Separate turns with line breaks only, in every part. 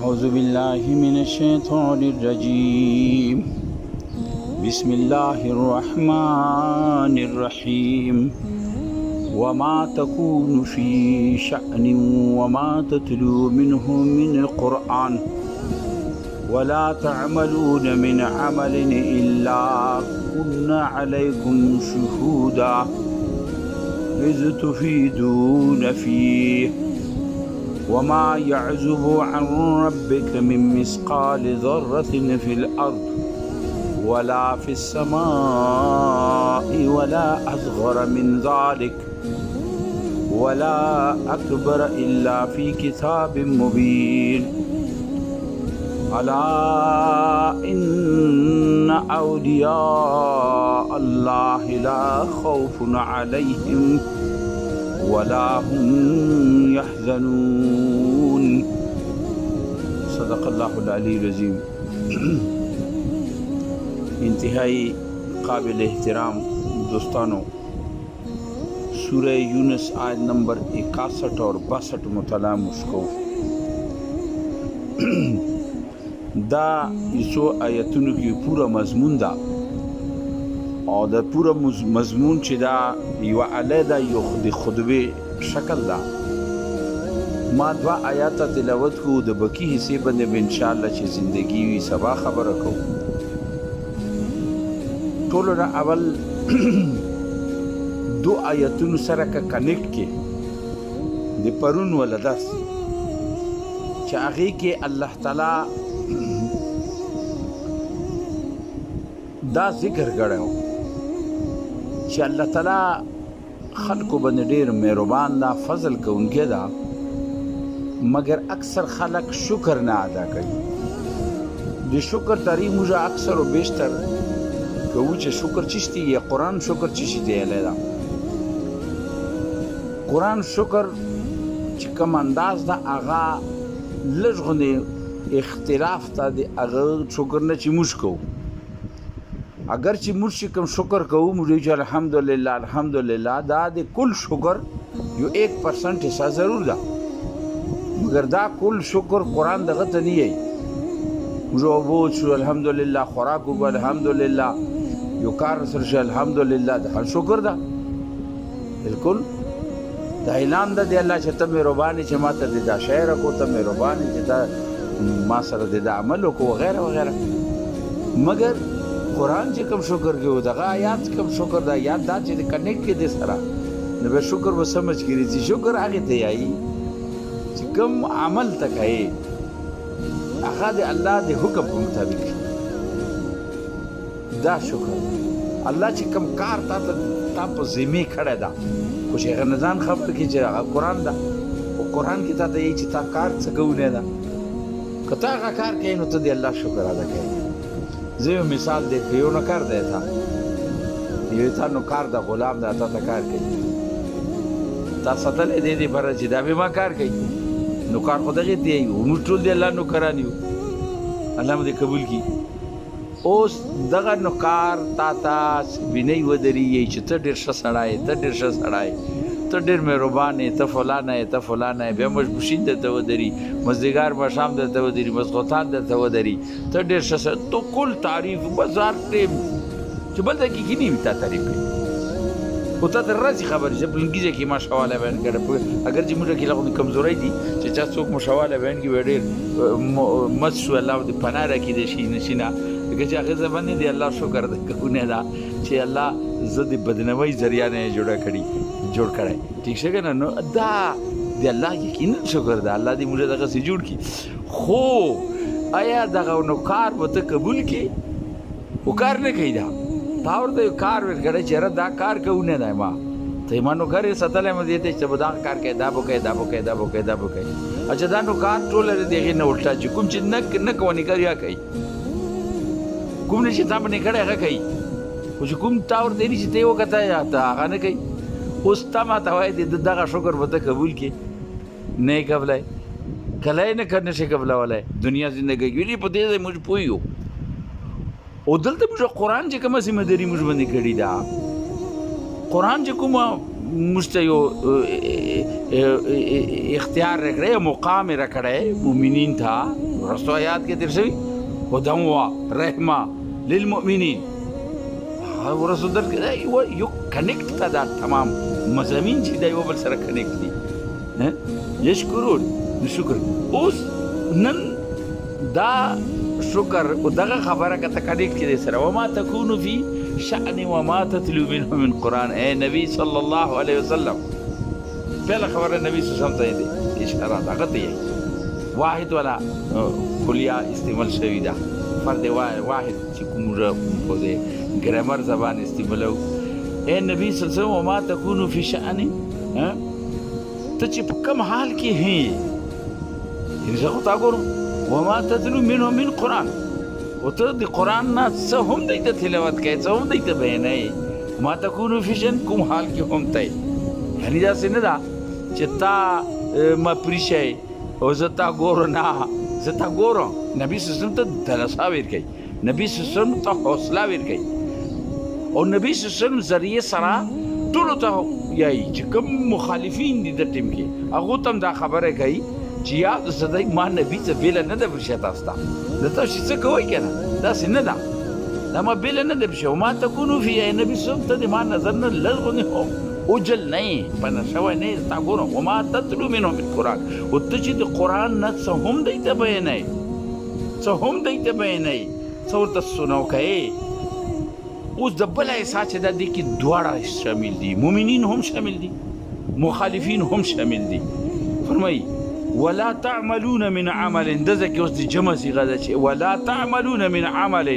أعوذ بالله من الشيطان الرجيم بسم الله الرحمن الرحيم وما تكون في شأن وما تتلو منه من القرآن ولا تعملون من عمل إلا كنا عليكم شهودا إذ تفيدون فيه وما يعزب عن ربك من مثقال ذرة في الأرض ولا في السماء ولا أصغر من ذلك ولا أكبر إلا في كتاب مبين ألا إن أولياء الله لا خوف عليهم ولا هم يحزنون صدق الله العلي العظيم انتہائی قابل احترام دوستانو سورہ یونس آیت نمبر 61 اور 62 مطالعہ مشکو دا یسو آیتونو کی پورا مضمون دا او دا پورا مضمون چې دا یو علیده یو خطبه شکل دا ما دوا آیات تلاوت کو د بکی حصے باندې انشاءالله چې زندگی وی سبا خبره کو ټولو نه اول دو آیتونو سره کا کنیکټ کې د پرون ولداس چې هغه کې الله تعالی دا ذکر کړو چې الله تعالی خلقو باندې ډېر مهربان دا فضل کوونکی دا مگر اکثر خلق شکر نه ادا کوي د شکر تعریف موږ اکثر او بیشتر کوو چې شکر چشتي یا قرآن شکر چشتي علیدا قرآن شکر چې کوم انداز دا هغه لږغونې اختلاف ته د هغه شکر نه چې موږ کوو اگر چې موږ کوم شکر کوو موږ چې الحمدلله الحمدلله دا د کل شکر یو 1% حصہ ضرور ده مگر دا کل شکر قرآن دغه ته نه یي موږ وو چې الحمدلله خوراک وو الحمدلله یو کار سره چې الحمدلله دا شکر ده بالکل دا اعلان ده دی الله چې ته مهرباني چې ماته د دا شعر کو ته مهرباني چې ته ما سره د عمل کو وغیرہ وغیرہ مگر قرآن چې کوم شکر کوي دغه آیات کوم شکر دا یاد دا چې کنیکټ کې دي سره نو به شکر و سمجھ کړي چې شکر هغه ته یایي چې کوم عمل تکای هغه د الله د حکم په مطابق دا شکر الله چې کوم کار تا په ذمه کړی دا خو چې هغه نزان خبر کې چې هغه قرآن دا او قرآن کې تا ته یي چې تا کار څه کوونه دا کته هغه کار کوي نو ته د الله شکر ادا کوي زه یو مثال دی یو نه کار دی تا یو تا نو کار دا غلام دا تا کار کوي تا ستل دې بر چې دا به ما کار کوي نو کار خدای دی نو ټول دی الله نو کرانیو الله دې قبول کړي اوس دغه نو کار تا ویني ودري چې ته ډېر ښه سړی ته ډېر ښه سړی ته ډېر مهربان ته فلانه بیا مشبوشین ته ودري مزدګار مشام ته ودري مسقطان ته ودري ته ډېر ښه تو کل تعریف بازار ټیم چې بل دغه کې نیم تا تعریف او ته راځي خبر چې بلنګیږي کې ماشاءالله بیان کړه اگر چې موږ کې لغون کمزوري دي چې چا څوک ماشاءالله بیان کې وړي مسو الله دې پناه راکې دي شي نشینه که چې هغه زبانه دی الله شکر کوونه دا چې الله زدي بدنوي ذریعہ نه جوړ کړي ٹھیک څنګه نو دا دی الله یقینا شکر دا الله دې موږ دغه سي جوړ کی خو آیا دغه نو کار وته قبول کی او کار نه کوي دا تا ورته کار ورکړي چې دا کار کوونه نه ما ته مانو غره ستلې مې دې چې بدا کار کوي دا بو کوي اچھا دا نو کار ټول دې نه الټا چې کوم چې نه کوي کاریا کوي کوم نشي تا باندې کړه هغه کوي خو چې کوم تاور دی چې ته وکړه یا ته هغه نه کوي اوس تا ما ته وایي دغه شکر به ته قبول کړي نه قبلای کله نه کنه شي قبلولای دنیا زندگی ویلي په دې موږ پویو او دلته موږ قرآن چې کومه سیمه دری موږ باندې کړی دا قرآن چې کومه موږ ته یو اختیار راکړی مقام یې راکړی مؤمنین ته وروستو آیات کې تېر شوي هدى ورحمه للمؤمنین ورسو درکړی یو کنیکټ ته دا تمام مضامین چې دا یو بل سره کنیکټ دي یشکرون شکر اوس نن دا شکر او دغه خبره که ته کنیکټ کړې سره وما تکونو فی شأن وما تتلو منه من قرآن اے نبی صلی الله علیه وسلم پہله خبره نبی صلی الله علیه وسلم ته دی اشاره دغه ته واحد والا کلیه استعمال شوی ده فرد واحد چې کوم په دې ګرامر زبان استعمالو اے نبی صلی الله علیه وسلم وما تکونو فی شأن ته چې په کوم حال کې هې یعنې زه خو تا ګورم وما تتلو منه من قرآن او ته د قرآن نه څه هم دی ته تلاوت کوې څه هم دی ته بیانوې ما تکونو فی شأن کوم حال کې هم ته یعنې داسې نه ده چې تا ما پریښی او زه تا ګورو نه زه تا ګورم نبي صلی الله علیه وسلم ته دلسا ورکوي نبي صلی الله علیه وسلم ته حوصله ورکوي او نبي صلی الله علیه وسلم ذریعې سره ټولو ته یایي چې کوم مخالفین دي د ټیم کې هغو ته هم دا خبره کوي چې یاد وساتئ ما نبي څه بیله نه ده پرېښې تاسو ته د تاسو چې څه کوئ که نه داسې نه ده دا ما بیله نه ده پرېښې وما تکونو فی ای نبي صلی ته د ما نظر نه لږ غوندې اوجل نه یې پنه شوی نه یې ستا ګورم وما تتلو منه من قرآن او ته چې د قرآن نه څه هم دی ته بیانوې څه هم دی ته بیانوې څه ورته سنو کوې اوس د بل احساس چې دا دې کې دواړه شامل دي مؤمنین هم شامل دي مخالفین هم شامل دي فرمایي ولا تعملون من عمل دزه کې اوس د جمع صیغه ده چې ولا تعملون من عمل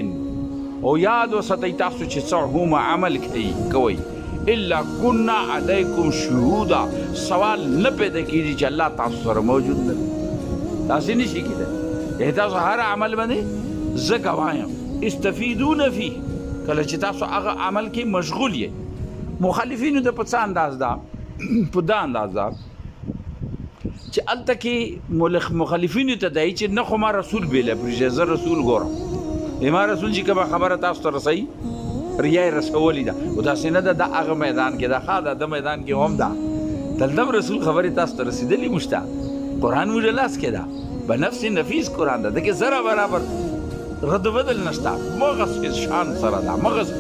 او یاد وساتئ تاسو چې څه هم عمل کوئ الا كنا علیکم شهودا سوال نه پیدا کېږي چې الله تاسو سره موجود نه داسې نشي کېدی تاسو هر عمل باندې زه ګواه یم استفیدون فيه کله چې تاسو هغه عمل کې مشغول یې مخالفینو د په څه انداز ده په دا انداز ده چې هلته کې مخالفینو ته دی چې نه خو ما رسول بیله پرېږدی زه رسول ګورم ما رسول چې کومه خبره تاسو ته رسوي ریا یې رسولې ده او داسې نه ده د هغه میدان کې ده ښه ده د میدان کې هم ده دلته رسول خبرې تاسو ته رسېدلې موږ ته قرآن موږ لاس کې ده بنفس نفیس قرآن ده دکې زره برابر رد بدل نشته مغز شان سره ده مغز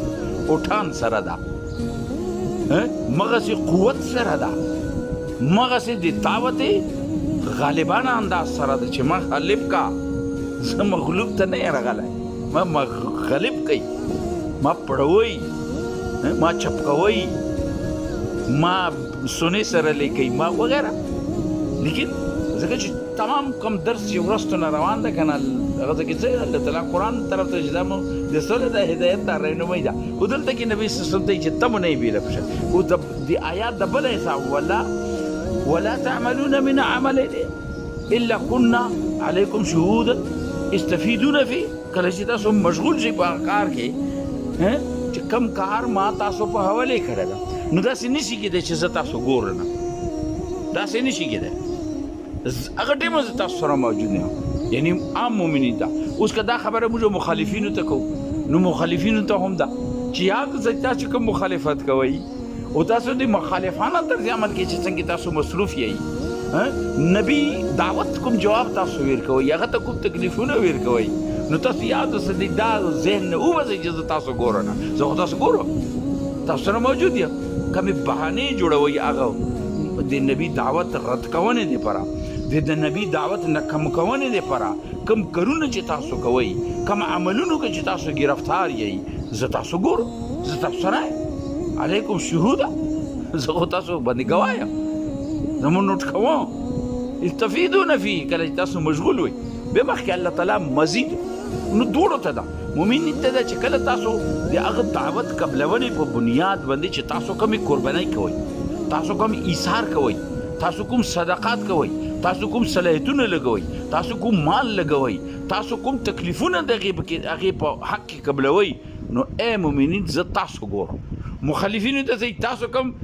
اوټان سره ده مغز قوت سره ده مغز د دعوت غالبانه انداز سره ده چې ما غالب کا زه مغلوب ته نه راغلی ما غالب کوي ما پړوي ما چپکوي ما سونه سره لیکي ما وغیرہ لیکن ځکه چې تمام کم درس یو ورځ نه روان ده کنه هغه ځکه چې الله تعالی قرآن طرف ته چې مو د سره د هدایت ته رهنمایي ده او دلته کې نبی صلی الله علیه وسلم چې تم نه بیل پښه او د آیات د بل حساب ولا تعملون من عمل الا كنا عليكم شهودا استفيدون فيه کله چې تاسو مشغول شئ په کار کې چې کم کار ما تاسو په حواله کړی ده نو داسې نشي کېدی چې زه تاسو ګورم داسې نشي کېدی هغه ټیمه زه تاسو سره موجود نه یم یعنی عام مؤمنین ته اوس که دا خبره موږ مخالفینو ته کوو نو مخالفینو ته هم ده چې یاد زه تاسو کوم مخالفت کوئ او تاسو د مخالفانه طرز عمل کې چې څنګه تاسو مصروف یئ نبی دعوت کوم جواب تاسو ورکوئ هغه ته کوم تکلیفونه ورکوئ نو تاسو یاد وساتئ دا ذهن نه ووځئ چې زه تاسو ګورم زه خو تاسو ګورم تاسو سره موجود یم کومې بهانې جوړوئ هغه د نبی دعوت رد کونې دپاره د نبی دعوت نه کم کونې دپاره کم کارونه چې تاسو کوئ کم عملونو کې چې تاسو ګرفتار یئ زه تاسو ګورم زه تاسو سره یم علیکم شهودا زه خو تاسو باندې ګواه یم زه مو نوټ کوم استفیدون فيه کله چې تاسو مشغول وئ بیا مخکې الله تعالی مزید نو دوړو ته ده مؤمن ته ده چې کله تاسو د هغه دعوت قبلونې په بنیاد باندې چې تاسو کومې قربانۍ کوئ تاسو کوم ایثار کوئ تاسو کوم صدقات کوئ تاسو کوم صلاحیتونه لګوئ تاسو کوم مال لګوئ تاسو کوم تکلیفونه د هغې په حق کې قبلوئ نو ای مؤمنین زه تاسو ګورم مخالفینو ته ځئ تاسو کوم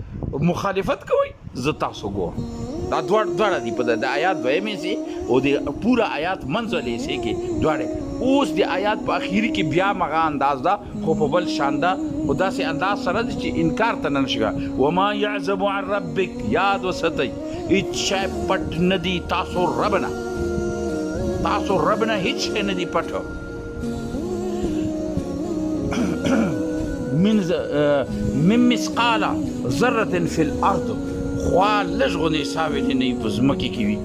مخالفت کوئ زه تاسو ګورم دا دواړه دي په د آیات دویمې سي او د پوره آیات منځ والې سي کې دواړه اوس د آیات په اخیری کې بیا مغه انداز ده خو په بل شان ده خو داسې انداز سره ده چې انکار ته نه نشي وما يعزب عن ربک یاد وساتئ هیڅ شی پټ نه دي تاسو رب نه هیڅ شی نه دي پټ من مثقال ذره فی الارض خوا لږ غونې ساویلې نه وي په ځمکې کې وي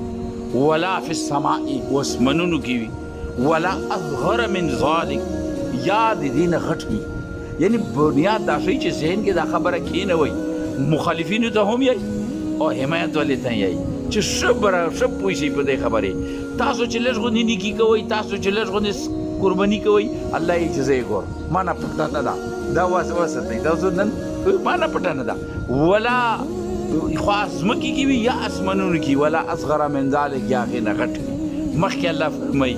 ولا فی السماء واسمنونو کې وي ولا اصغر من ذلك یا د دې نه غټ وي یعنی بنیاد دا شی چې ذهن کې دا خبره کېنوي مخالفینو ته هم یې او حمایت ولې ته یې چې ښه پوه شي په دې خبرې تاسو چې لږ غونې نیکي کوئ تاسو چې لږ غونې قرباني کوئ الله یې جزا یې ګور مانا پټه نه ده دا وساتئ تاسو نن مانا پټه نه ده ولا خو ځمکې کې وي یا اسمانونو کې ولا اصغر من ذلك یا هغې نه غټ وي مخکې الله فرمایي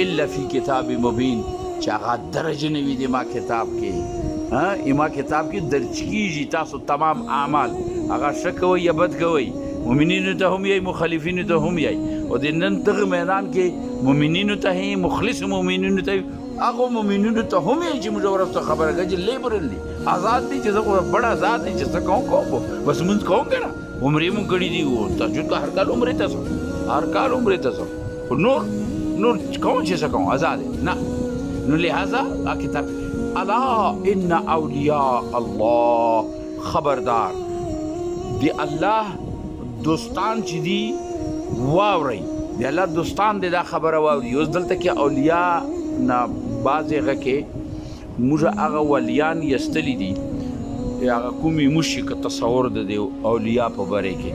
الا فی کتاب مبین چې هغه درجه نه وي د ما کتاب کې ما کتاب کې درج کېږي تاسو تمام اعمال هغه ښه کوئ یا بد کوئ مؤمنینو ته هم یې مخالفینو ته هم یې او د نن دغه میدان کې مؤمنینو ته مخلص مؤمنینو ته هغه مؤمنینو ته هم یې چې موږ ورته خبره کوي چې لیبرل دي آزاد دي چې زه بڑا آزاد دي چې څه کوم بس مونږ کوم که نه عمرې مونږ کړي دي تهجد که هر کال عمرې ته ځم خو نور کوم چې څه کوم آزاد نه نو لہذا کتاب الا ان اولیاء الله خبردار دی الله دوستان چې دي واورئ دی الله دوستان دی دا خبره واوري اوس دلته کې اولیاء نه بعضې هغه کې موږ هغه ولیان یستلی دي هغه کومې موشي که تصور د دې اولیاء په باره کې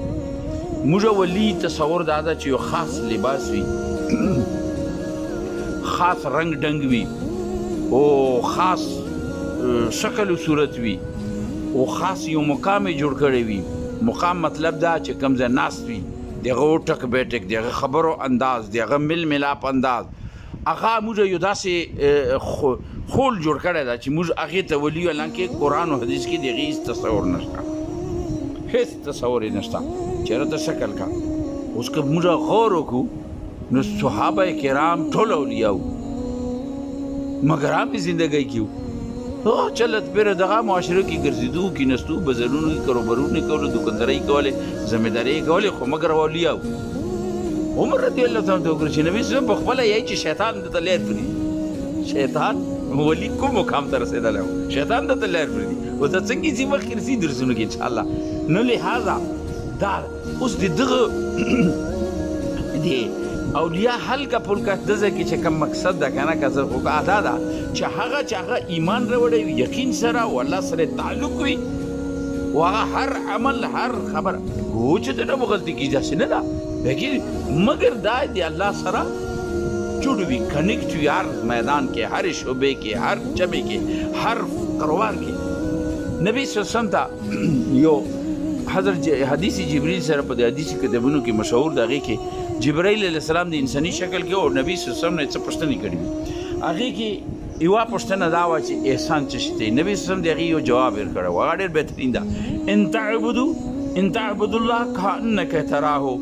موږ ولی تصور دا ده چې یو خاص لباس وي خاص رنگ ډنګ وي او خاص شکل و صورت وي او خاص یو مقام جوړ کړی وي مقام مطلب دا چې کوم ځای ناست وي دغه وټک بیټک دغه خبرو انداز دغه مل ملاپ انداز هغه موږ یو داسې خول جوړ کړی دا چې موږ هغې ته ولي حالانکې قرآن او حدیث کې د هغې هېڅ تصور نشته هېڅ تصور یې نشته چېرې ته شکل کا اوس که موږ غور وکړو نو صحابه کرام ټول اولیاء وو مګر هم یې زندګۍ کې وو چلت پرې دغه معاشره کې ګرځېدو کېنستو بازارونو کې کاروبارونه یې کولو دوکاندارۍ یې کولې ذمېدارۍ یې کولې خو مګر اولیاء وو عمر رضی الله تعالی عنہ وکړي چې نبی صلی په خپله یې چې شیطان دته لیر پرېږدي شیطان ولی کوم مقام ته رسېدلی و شیطان دته لیر پرېږدي اوس دا څنګه ځي مخکې رسي درسونو کې انشاءالله نو لہذا دا اوس د دغه د اولیاء حلقه پلکه دزه کې چې کوم مقصد ده که نه که زه خو ادا ده چې هغه ایمان راوړی وي یقین سره او الله سره تعلق وي او هغه هر عمل هر خبر هو چې د نه غلطي کېږي داسې نه ده لیکن مگر دا د الله سره جوړ وي کنیکټ وي هر میدان کې هر شعبې کې هر جمع کې هر کاروبار کې نبی صلی الله علیه وسلم ته یو حضرت حدیث جبریل سره په حدیث کتابونو کې مشهور د هغې کې جبرائیل علیه السلام د انساني شکل کې او نبی صلی الله علیه وسلم نه څه پوښتنې کړې وي هغې کې یوه پوښتنه دا وه چې احسان څه شی دی نبي صلی الله علیه وسلم د هغې یو جواب یې ورکړی و هغه ډېر بهترین ده ان تعبدوا الله کانک تراه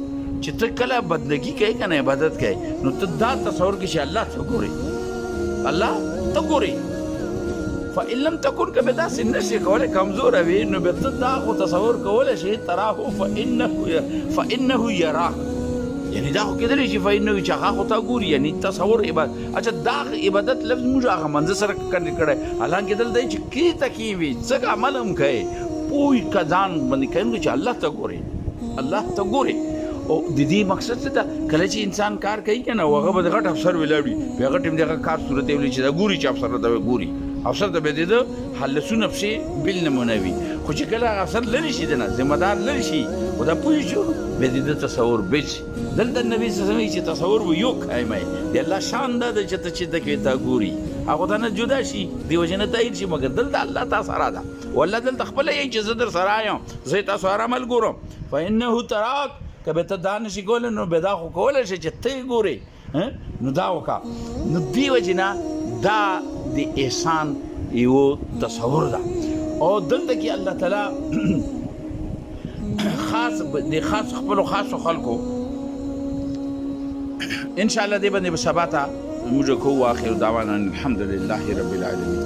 چې ته کله بندګي کوې که نه عبادت کوې نو ته دا تصور کې چې الله ته ګورې فإن لم تكن که به داسې نشي کولی کمزوره وي نو به ته دا خو تصور کولی شي تراه فإنه یراک یعنی دا خو کېدلی شي فإنه چې هغه خو تا ګوري یعنی تصور عبادت اچھا دا عبادت لفظ موږ هغه منځه سره کنې کړی حالانکې دلته چې کې ته کې وي څنګه عمل هم کوې پوه که ځان باندې کوي چې الله ته ګورې او د دې مقصد څه ده کله چې انسان کار کوي که نه هغه به د غټ افسر ولاړ وي په هغه ټیم دغه کار صورت یې ویلي چې دا ګوري چې افسر ته ګوري افسر ته به د ده حلسونه پسې بل نمونه وي خو چې کله هغه افسر لرې شي د نه ذمه دار لرې شي خو دا پوه شو به د ده تصور بل شي دلته نبي صلی الله علیه وسلم چې تصور به یو قایمه د الله شان دا ده چې ته چې دکې تا ګوري هغه ته نه جدا شي دې وجې نه تایید شي مګر دلته الله تا سره ده والله دلته خپله یې چې زه در سره یم زه یې تاسو سره عمل ګورم فإنه تراک که به ته دا نشي کولی نو به دا خو کولی شي چې ته یې ګورې نو دا وکړه نو دې وجې نه دا د احسان یو تصور ده او دلته کې الله تعالی خپلو خاصو خلکو انشاءالله دې باندې به سبا ته موږ کوو. واخر دعوانا الحمدلله رب العالمین.